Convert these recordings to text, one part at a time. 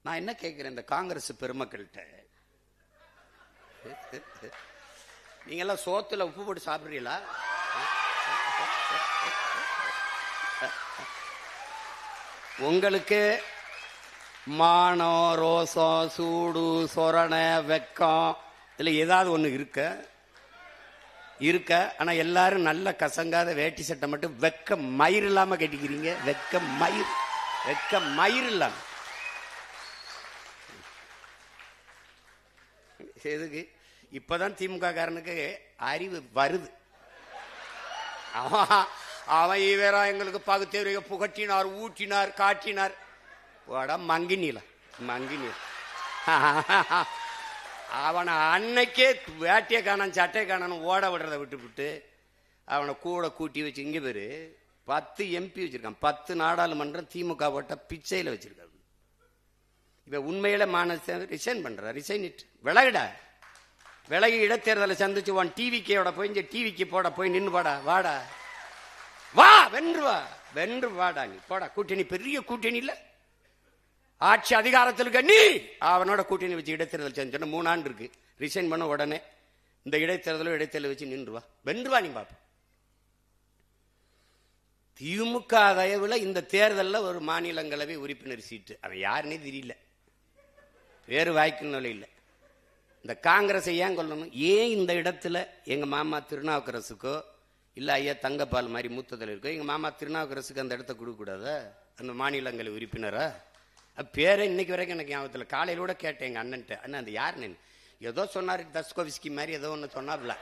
நான் என்ன கேட்கிறேன் இந்த காங்கிரஸ் பெருமக்கள்கிட்ட, நீங்க எல்லாம் சோத்துல உப்பு போட்டு சாப்பிடுறீங்களா? உங்களுக்கு மானம், ரோசம், சூடு, சொரணை, வெக்கம் இதுல ஏதாவது ஒண்ணு இருக்க. ஆனா எல்லாரும் நல்ல கசங்காத வேட்டி சட்டை மட்டும் வெக்க மயிர் இல்லாம கட்டிக்கிறீங்க. வெக்க மயிர் இல்லாம எதுக்கு? இப்பதான் திமுக காரனுக்கு அறிவு வருது. அவன் இவரா எங்களுக்கு பகுத்தறிவை புகட்டினார், ஊட்டினார், காட்டினார். மங்கினில அவனை அன்னைக்கே வேட்டியை காணான் சட்டை காணான்னு ஓட விடுறத விட்டு அவனை கூட கூட்டி வச்சு இங்க பேரு 10 MP வச்சிருக்கான். 10 நாடாளுமன்றம் திமுக போட்ட பிச்சையில வச்சிருக்காரு. இப்ப உண்மையில ரிசைன் பண்ற விலகி இடைத்தேர்தலை சந்திச்சு உன் டிவிக்கோட போய் டிவிக்கு போட போய் நின்று வாடா வா வென்று வாடா நீ போடா. கூட்டணி பெரிய கூட்டணி இல்ல, ஆட்சி அதிகாரத்தில் நீ அவனோட கூட்டணி வச்சு இடைத்தேர்தல் செஞ்சோன்னா 3 ஆண்டு இருக்கு. ரிசைன் பண்ண உடனே இந்த இடைத்தேர்தல் வச்சு நின்றுவா வென்றுவா நீ பாப்ப. திமுக தயவுல இந்த தேர்தலில் ஒரு மாநிலங்களவை உறுப்பினர் சீட்டு அவன் யாருன்னே தெரியல, வேறு வாய்க்கு நிலை இல்லை. இந்த காங்கிரஸை ஏன் கொல்லணும்? ஏன் இந்த இடத்துல எங்க மாமா திருநாவுக்கரசுக்கோ இல்ல ஐயா தங்கப்பால் மாதிரி மூத்த தலைவருக்கோ எங்க மாமா திருநாவுக்கரசுக்கு அந்த இடத்த கொடுக்க கூடாதா? அந்த மாநிலங்களவை உறுப்பினரா பேரை இன்னைக்கு வரைக்கும் எனக்கு ஞாபகத்தில். காலையில கூட கேட்டேன் எங்க அண்ணன்ட்ட, அண்ணன் அந்த யாருன்னு ஏதோ சொன்னாரு, தஸ்கோவிஸ்கி மாதிரி ஏதோ ஒன்று சொன்னாப்ல.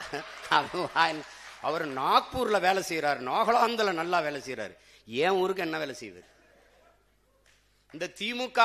அவர் நாக்பூர்ல வேலை செய்யறாரு, நாகாலாந்துல நல்லா வேலை செய்யறாரு. ஏன் ஊருக்கு என்ன வேலை செய்வார்? இந்த திமுக